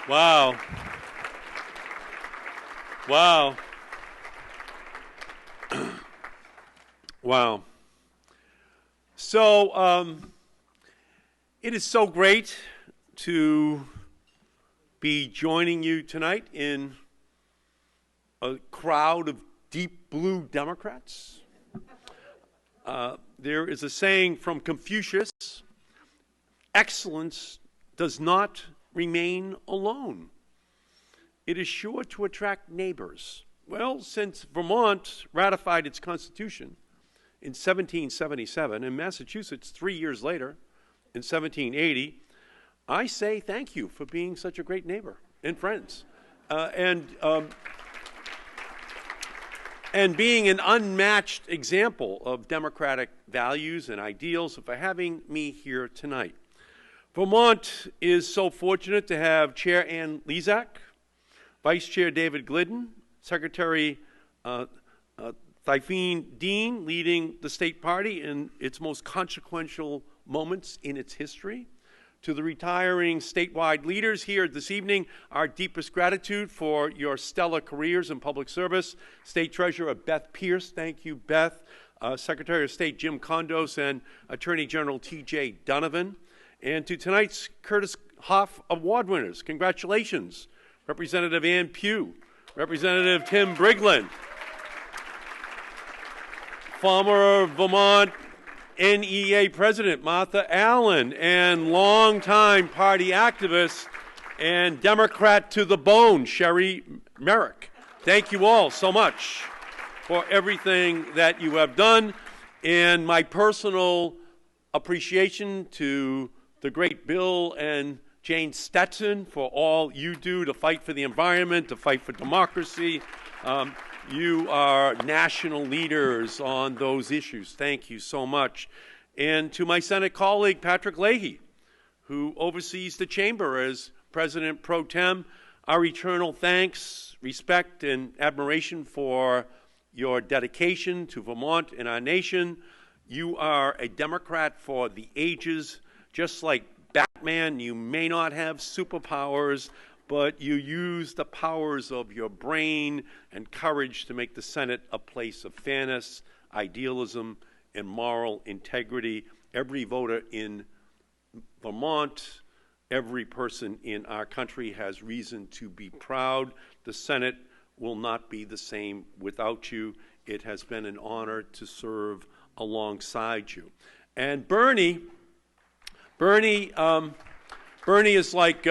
Wow. Wow. Wow. So, it is so great to be joining you tonight in a crowd of deep blue Democrats. There is a saying from Confucius, excellence does not remain alone. It is sure to attract neighbors. Well, since Vermont ratified its Constitution in 1777 and Massachusetts 3 years later in 1780, I say thank you for being such a great neighbor and friends. And being an unmatched example of democratic values and ideals, and for having me here tonight. Vermont is so fortunate to have Chair Ann Lezak, Vice Chair David Glidden, Secretary Tiffany Dean leading the state party in its most consequential moments in its history. To the retiring statewide leaders here this evening, our deepest gratitude for your stellar careers in public service. State Treasurer Beth Pearce, thank you, Beth. Secretary of State Jim Condos and Attorney General T.J. Donovan. And to tonight's Curtis Hoff Award winners, congratulations. Representative Ann Pugh, Representative Tim Briglin, former Vermont NEA President Martha Allen, and longtime party activist and Democrat to the bone, Sherry Merrick. Thank you all so much for everything that you have done, and my personal appreciation to the great Bill and Jane Stetson for all you do to fight for the environment, to fight for democracy. You are national leaders on those issues. Thank you so much. And to my Senate colleague, Patrick Leahy, who oversees the chamber as President Pro Tem, our eternal thanks, respect, and admiration for your dedication to Vermont and our nation. You are a Democrat for the ages. Just like Batman, you may not have superpowers, but you use the powers of your brain and courage to make the Senate a place of fairness, idealism, and moral integrity. Every voter in Vermont, every person in our country has reason to be proud. The Senate will not be the same without you. It has been an honor to serve alongside you. And Bernie is like,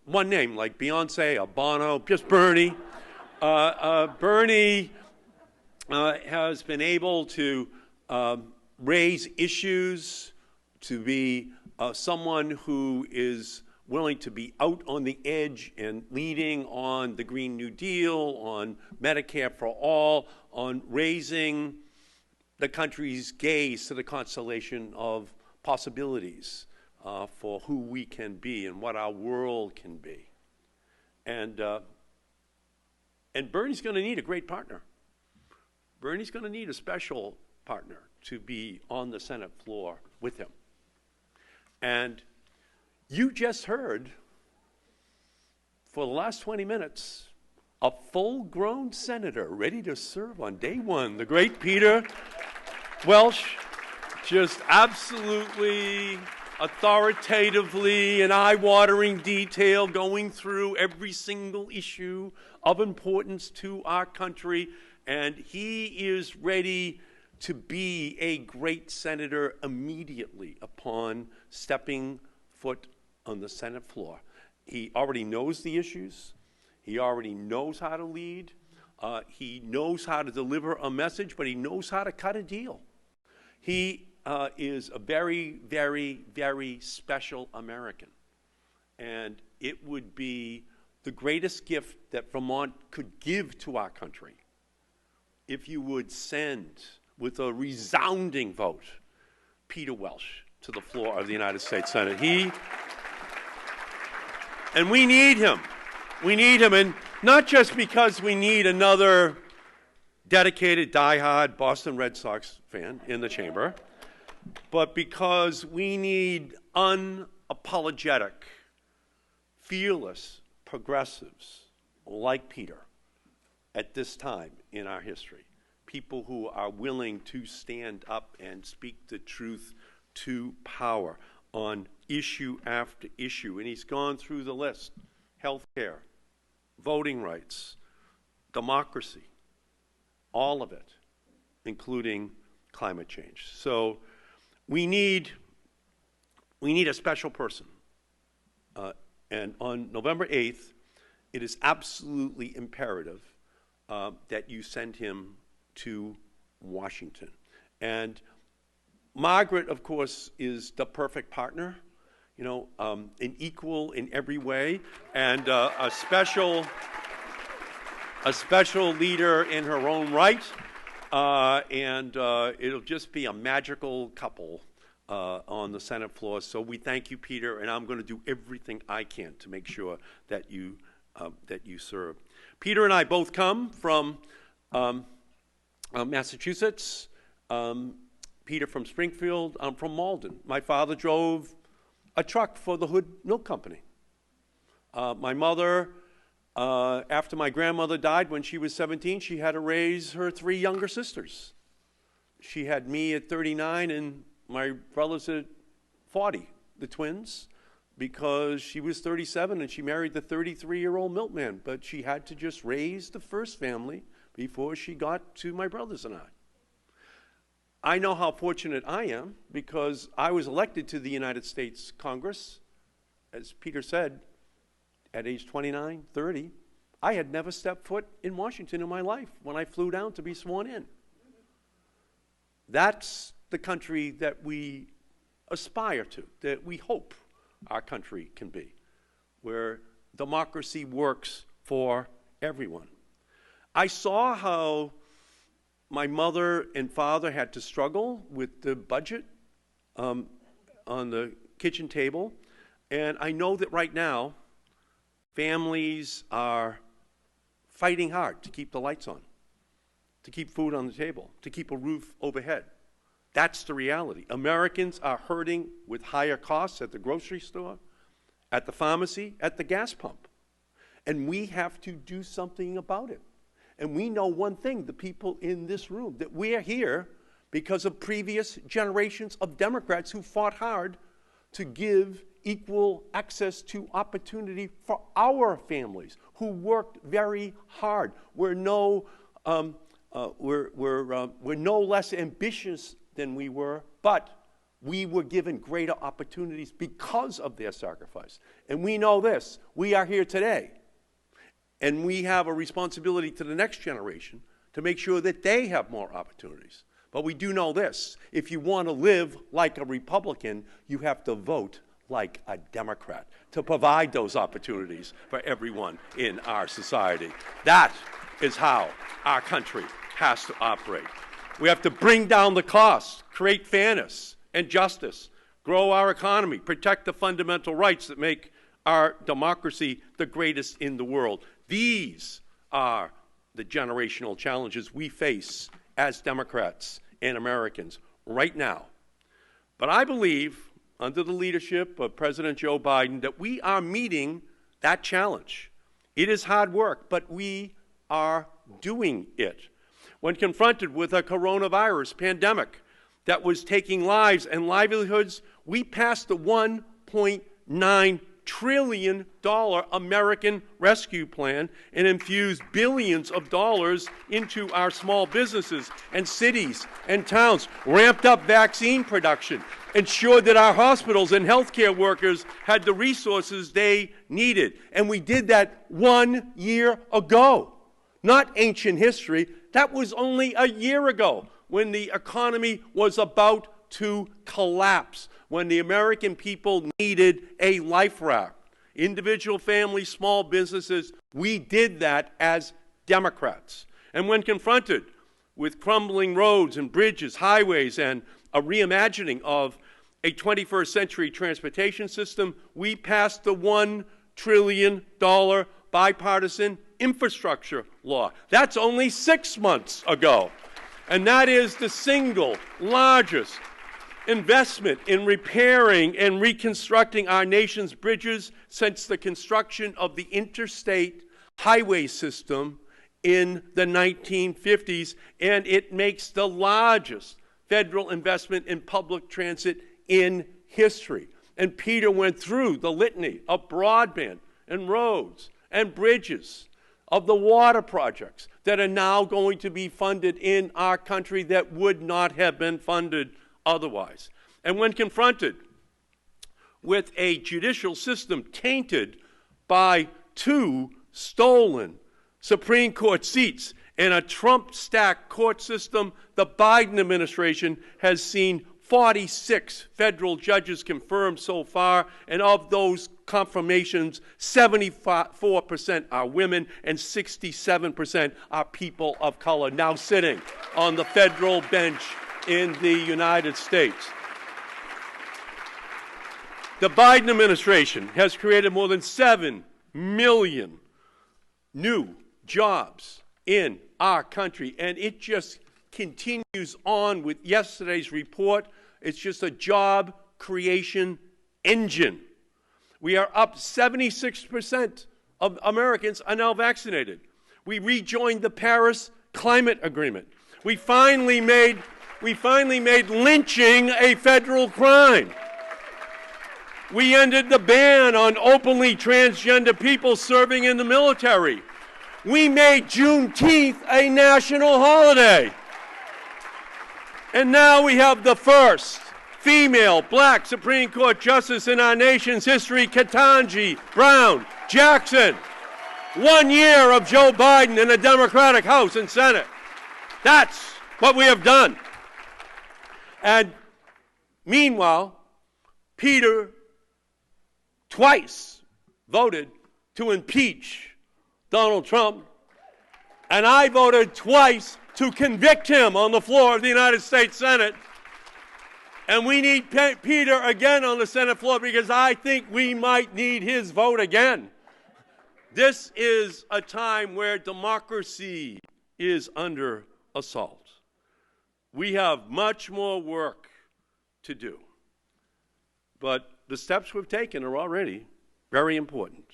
one name, like Beyonce or Bono, just Bernie. Bernie has been able to raise issues, to be someone who is willing to be out on the edge and leading on the Green New Deal, on Medicare for all, on raising the country's gaze to the constellation of possibilities for who we can be and what our world can be. And Bernie's going to need a great partner. Bernie's going to need a special partner to be on the Senate floor with him. And you just heard, for the last 20 minutes, a full-grown senator ready to serve on day one, the great Peter Welch, just absolutely, authoritatively, in eye-watering detail, going through every single issue of importance to our country, and he is ready to be a great senator immediately upon stepping foot on the Senate floor. He already knows the issues. He already knows how to lead. He knows how to deliver a message, but he knows how to cut a deal. He is a very, very, very special American. And it would be the greatest gift that Vermont could give to our country if you would send, with a resounding vote, Peter Welch to the floor of the United States Senate. And we need him. We need him, and not just because we need another dedicated, diehard Boston Red Sox fan in the chamber, but because we need unapologetic fearless progressives like Peter at this time in our history, people who are willing to stand up and speak the truth to power on issue after issue. And he's gone through the list: health care, voting rights, democracy, all of it, including climate change. So we need a special person. And on November 8th, it is absolutely imperative that you send him to Washington. And Margaret, of course, is the perfect partner, you know, an equal in every way, and a special leader in her own right. And it'll just be a magical couple on the Senate floor. So we thank you, Peter, and I'm going to do everything I can to make sure that you serve. Peter and I both come from Massachusetts. Peter from Springfield. I'm from Malden. My father drove a truck for the Hood Milk Company. My mother, after my grandmother died when she was 17, she had to raise her 3 younger sisters. She had me at 39 and my brothers at 40, the twins, because she was 37 and she married the 33-year-old milkman. But she had to just raise the first family before she got to my brothers and I know how fortunate I am because I was elected to the United States Congress, as Peter said, at age 29, 30. I had never stepped foot in Washington in my life when I flew down to be sworn in. That's the country that we aspire to, that we hope our country can be, where democracy works for everyone. I saw how my mother and father had to struggle with the budget on the kitchen table, and I know that right now families are fighting hard to keep the lights on, to keep food on the table, to keep a roof overhead. That's the reality. Americans are hurting with higher costs at the grocery store, at the pharmacy, at the gas pump, and we have to do something about it. And we know one thing, the people in this room, that we are here because of previous generations of Democrats who fought hard to give equal access to opportunity for our families, who worked very hard. We're no less ambitious than we were, but we were given greater opportunities because of their sacrifice. And we know this, we are here today. And we have a responsibility to the next generation to make sure that they have more opportunities. But we do know this, if you want to live like a Republican, you have to vote like a Democrat to provide those opportunities for everyone in our society. That is how our country has to operate. We have to bring down the costs, create fairness and justice, grow our economy, protect the fundamental rights that make our democracy the greatest in the world. These are the generational challenges we face as Democrats and Americans right now. But I believe, under the leadership of President Joe Biden, that we are meeting that challenge. It is hard work, but we are doing it. When confronted with a coronavirus pandemic that was taking lives and livelihoods, we passed the $1.9 trillion American Rescue Plan and infused billions of dollars into our small businesses and cities and towns, ramped up vaccine production, ensured that our hospitals and healthcare workers had the resources they needed. And we did that 1 year ago. Not ancient history. That was only a year ago when the economy was about to collapse, when the American people needed a life raft. Individual families, small businesses, we did that as Democrats. And when confronted with crumbling roads and bridges, highways, and a reimagining of a 21st century transportation system, we passed the $1 trillion bipartisan infrastructure law. That's only 6 months ago. And that is the single largest investment in repairing and reconstructing our nation's bridges since the construction of the interstate highway system in the 1950s, and it makes the largest federal investment in public transit in history. And Peter went through the litany of broadband and roads and bridges, of the water projects that are now going to be funded in our country that would not have been funded otherwise. And when confronted with a judicial system tainted by 2 stolen Supreme Court seats and a Trump-stacked court system, the Biden administration has seen 46 federal judges confirmed so far, and of those confirmations, 74% are women and 67% are people of color now sitting on the federal bench in the United States. The Biden administration has created more than 7 million new jobs in our country, and it just continues on with yesterday's report. It's just a job creation engine. We are up 76% of Americans are now vaccinated. We rejoined the Paris Climate Agreement. We finally made lynching a federal crime. We ended the ban on openly transgender people serving in the military. We made Juneteenth a national holiday. And now we have the first female black Supreme Court justice in our nation's history, Ketanji Brown Jackson. 1 year of Joe Biden in the Democratic House and Senate. That's what we have done. And meanwhile, Peter twice voted to impeach Donald Trump, and I voted twice to convict him on the floor of the United States Senate. And we need Peter again on the Senate floor because I think we might need his vote again. This is a time where democracy is under assault. We have much more work to do. But the steps we've taken are already very important.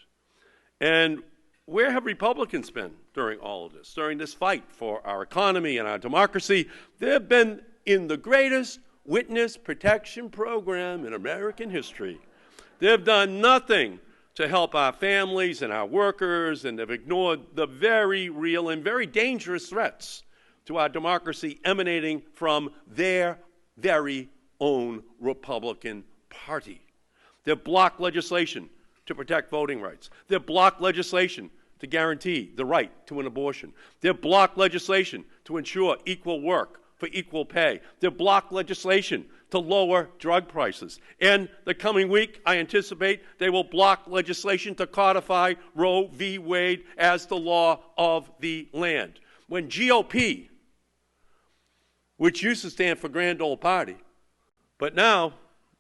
And where have Republicans been during all of this, during this fight for our economy and our democracy? They've been in the greatest witness protection program in American history. They've done nothing to help our families and our workers, and they've ignored the very real and very dangerous threats to our democracy emanating from their very own Republican Party. They've blocked legislation to protect voting rights. They've blocked legislation to guarantee the right to an abortion. They've blocked legislation to ensure equal work for equal pay. They've blocked legislation to lower drug prices. And the coming week, I anticipate they will block legislation to codify Roe v. Wade as the law of the land. When GOP, which used to stand for Grand Old Party, but now,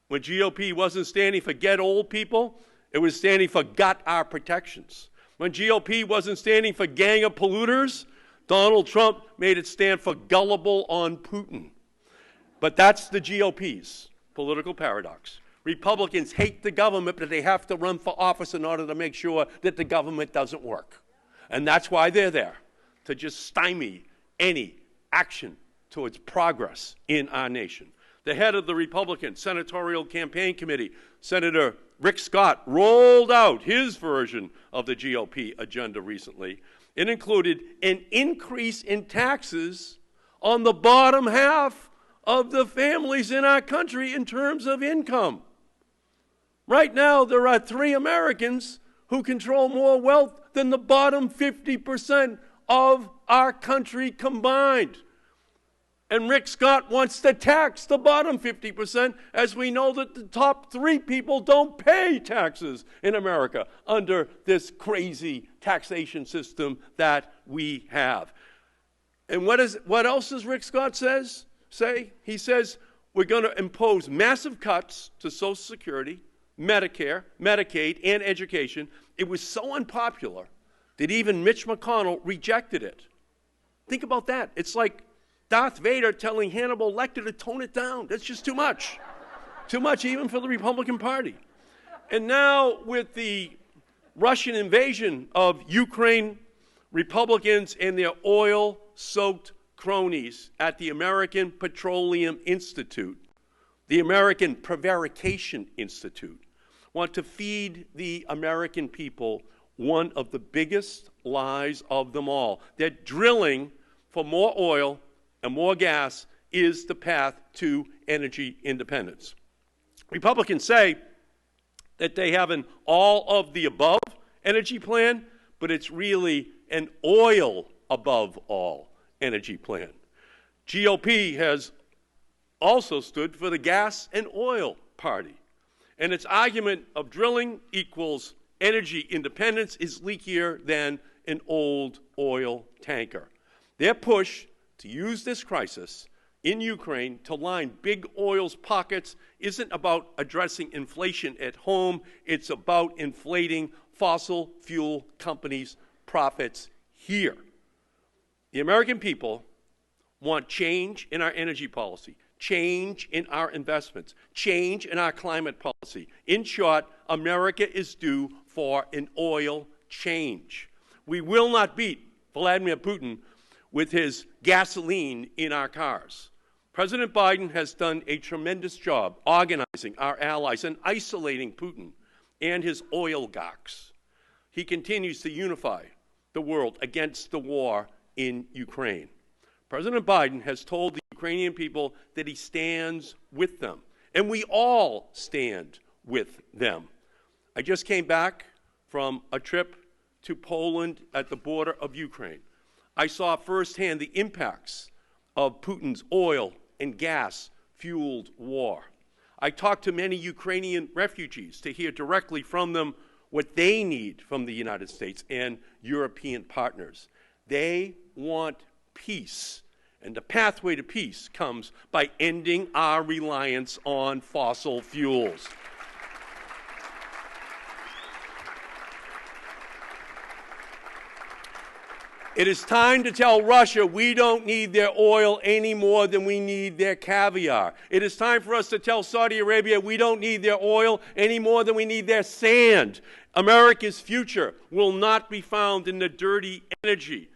when GOP wasn't standing for get old people, it was standing for got our protections. When GOP wasn't standing for gang of polluters, Donald Trump made it stand for gullible on Putin. But that's the GOP's political paradox. Republicans hate the government, but they have to run for office in order to make sure that the government doesn't work. And that's why they're there, to just stymie any action towards progress in our nation. The head of the Republican Senatorial Campaign Committee, Senator Rick Scott, rolled out his version of the GOP agenda recently. It included an increase in taxes on the bottom half of the families in our country in terms of income. Right now, there are 3 Americans who control more wealth than the bottom 50% of our country combined. And Rick Scott wants to tax the bottom 50%, as we know that the top 3 people don't pay taxes in America under this crazy taxation system that we have. And what else does Rick Scott say? He says we're going to impose massive cuts to Social Security, Medicare, Medicaid, and education. It was so unpopular that even Mitch McConnell rejected it. Think about that. It's like Darth Vader telling Hannibal Lecter to tone it down. That's just too much. Too much even for the Republican Party. And now with the Russian invasion of Ukraine, Republicans and their oil-soaked cronies at the American Petroleum Institute, the American Prevarication Institute, want to feed the American people one of the biggest lies of them all, that drilling for more oil and more gas is the path to energy independence. Republicans say that they have an all-of-the-above energy plan, but it's really an oil-above-all energy plan. GOP has also stood for the gas and oil party, and its argument of drilling equals energy independence is leakier than an old oil tanker. Their push to use this crisis in Ukraine to line big oil's pockets isn't about addressing inflation at home. It's about inflating fossil fuel companies' profits here. The American people want change in our energy policy, change in our investments, change in our climate policy. In short, America is due for an oil change. We will not beat Vladimir Putin with his gasoline in our cars. President Biden has done a tremendous job organizing our allies and isolating Putin and his oligarchs. He continues to unify the world against the war in Ukraine. President Biden has told the Ukrainian people that he stands with them, and we all stand with them. I just came back from a trip to Poland at the border of Ukraine. I saw firsthand the impacts of Putin's oil and gas-fueled war. I talked to many Ukrainian refugees to hear directly from them what they need from the United States and European partners. They want peace, and the pathway to peace comes by ending our reliance on fossil fuels. It is time to tell Russia we don't need their oil any more than we need their caviar. It is time for us to tell Saudi Arabia we don't need their oil any more than we need their sand. America's future will not be found in the dirty energy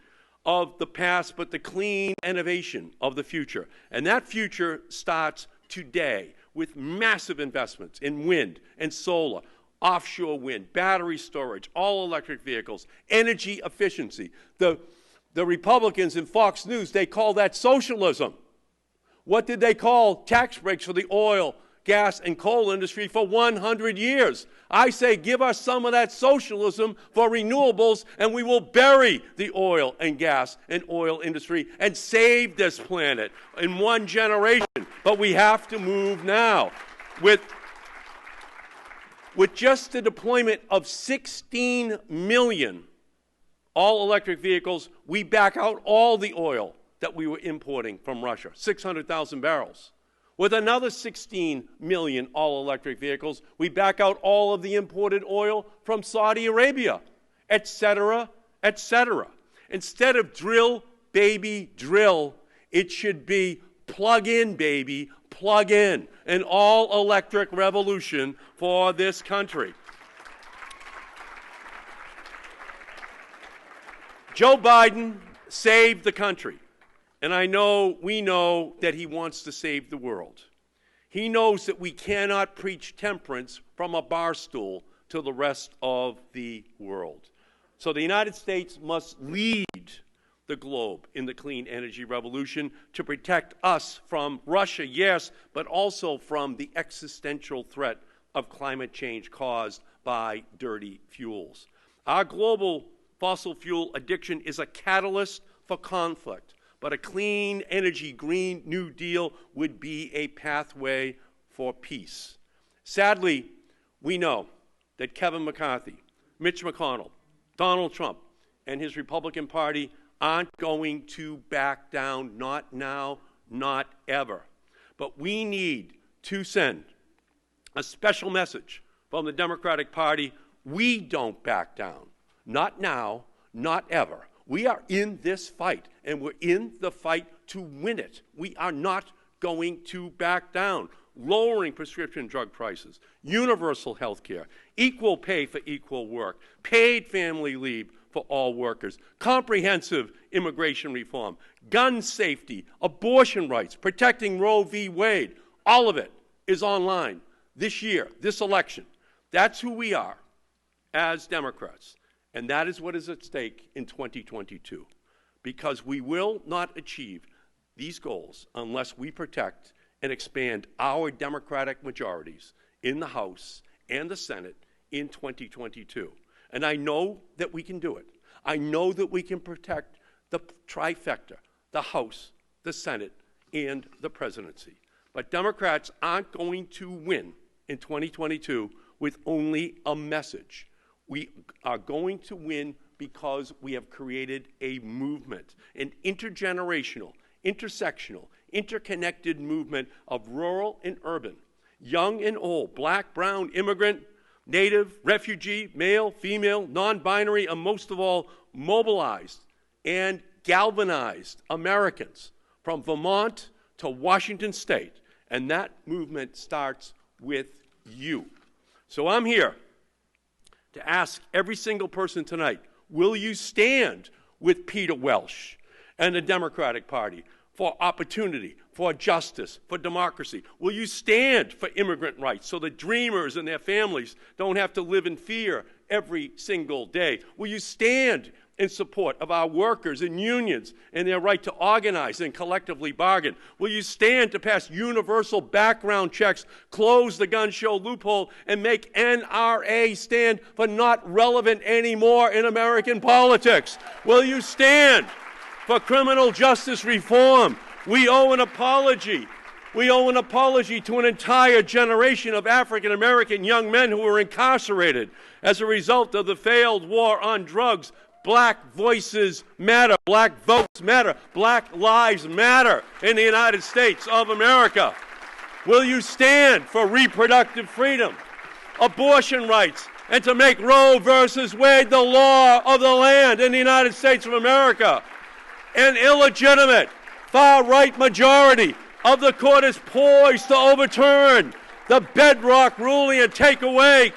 of the past, but the clean innovation of the future. And that future starts today with massive investments in wind and solar, offshore wind, battery storage, all-electric vehicles, energy efficiency. The Republicans in Fox News, they call that socialism. What did they call tax breaks for the oil, gas, and coal industry for 100 years? I say give us some of that socialism for renewables, and we will bury the oil and gas and oil industry and save this planet in one generation. But we have to move now. With just the deployment of 16 million all-electric vehicles, we back out all the oil that we were importing from Russia, 600,000 barrels. With another 16 million all-electric vehicles, we back out all of the imported oil from Saudi Arabia, et cetera, et cetera. Instead of drill, baby, drill, it should be plug in, baby, plug in, an all-electric revolution for this country. Joe Biden saved the country, and we know that he wants to save the world. He knows that we cannot preach temperance from a bar stool to the rest of the world. So the United States must lead the globe in the clean energy revolution to protect us from Russia, yes, but also from the existential threat of climate change caused by dirty fuels. Our global fossil fuel addiction is a catalyst for conflict, but a clean energy Green New Deal would be a pathway for peace. Sadly, we know that Kevin McCarthy, Mitch McConnell, Donald Trump, and his Republican Party aren't going to back down, not now, not ever. But we need to send a special message from the Democratic Party. We don't back down, not now, not ever. We are in this fight, and we're in the fight to win it. We are not going to back down. Lowering prescription drug prices, universal health care, equal pay for equal work, paid family leave for all workers, comprehensive immigration reform, gun safety, abortion rights, protecting Roe v. Wade. All of it is online this year, this election. That's who we are as Democrats. And that is what is at stake in 2022. Because we will not achieve these goals unless we protect and expand our Democratic majorities in the House and the Senate in 2022. And I know that we can do it. I know that we can protect the trifecta, the House, the Senate, and the presidency. But Democrats aren't going to win in 2022 with only a message. We are going to win because we have created a movement, an intergenerational, intersectional, interconnected movement of rural and urban, young and old, black, brown, immigrant, native, refugee, male, female, non-binary, and most of all, mobilized and galvanized Americans from Vermont to Washington State. And that movement starts with you. So I'm here to ask every single person tonight, will you stand with Peter Welsh and the Democratic Party for opportunity, for justice, for democracy? Will you stand for immigrant rights so that dreamers and their families don't have to live in fear every single day? Will you stand in support of our workers and unions and their right to organize and collectively bargain? Will you stand to pass universal background checks, close the gun show loophole, and make NRA stand for not relevant anymore in American politics? Will you stand for criminal justice reform? We owe an apology. We owe an apology to an entire generation of African-American young men who were incarcerated as a result of the failed war on drugs. Black voices matter. Black votes matter. Black lives matter in the United States of America. Will you stand for reproductive freedom, abortion rights, and to make Roe versus Wade the law of the land in the United States of America? An illegitimate far-right majority of the court is poised to overturn the bedrock ruling and take away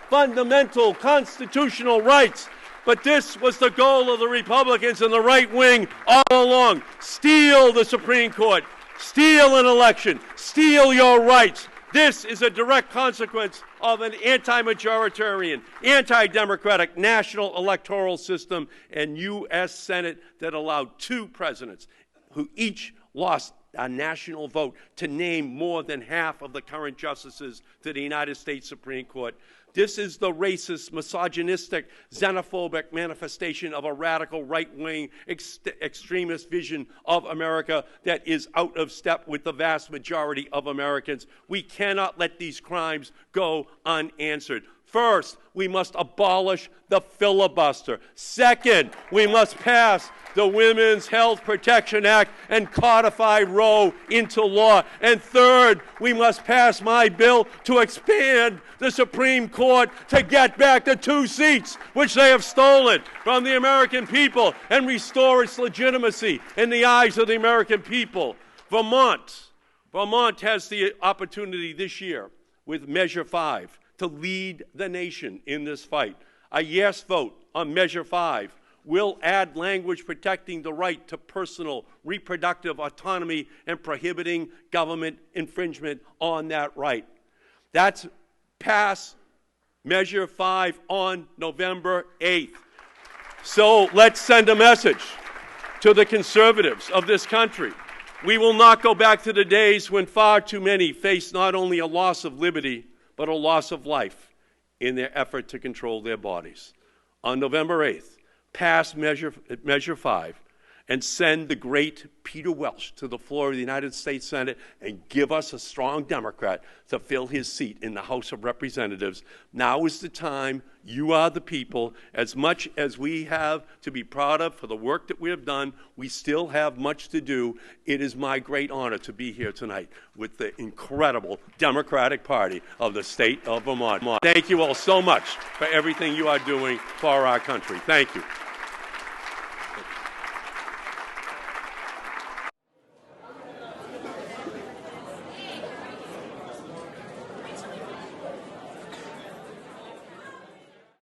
fundamental constitutional rights. But this was the goal of the Republicans and the right wing all along. Steal the Supreme Court, steal an election, steal your rights. This is a direct consequence of an anti-majoritarian, anti-democratic national electoral system and U.S. Senate that allowed two presidents who each lost a national vote to name more than half of the current justices to the United States Supreme Court. This is the racist, misogynistic, xenophobic manifestation of a radical right-wing extremist vision of America that is out of step with the vast majority of Americans. We cannot let these crimes go unanswered. First, we must abolish the filibuster. Second, we must pass the Women's Health Protection Act and codify Roe into law. And third, we must pass my bill to expand the Supreme Court to get back the 2 seats which they have stolen from the American people and restore its legitimacy in the eyes of the American people. Vermont has the opportunity this year with Measure 5 to lead the nation in this fight. A yes vote on Measure 5 will add language protecting the right to personal reproductive autonomy and prohibiting government infringement on that right. That's pass Measure 5 on November 8th. So let's send a message to the conservatives of this country. We will not go back to the days when far too many faced not only a loss of liberty, but a loss of life in their effort to control their bodies. On November 8th, pass Measure 5 and send the great Peter Welsh to the floor of the United States Senate and give us a strong Democrat to fill his seat in the House of Representatives. Now is the time. You are the people. As much as we have to be proud of for the work that we have done, we still have much to do. It is my great honor to be here tonight with the incredible Democratic Party of the state of Vermont. Thank you all so much for everything you are doing for our country. Thank you.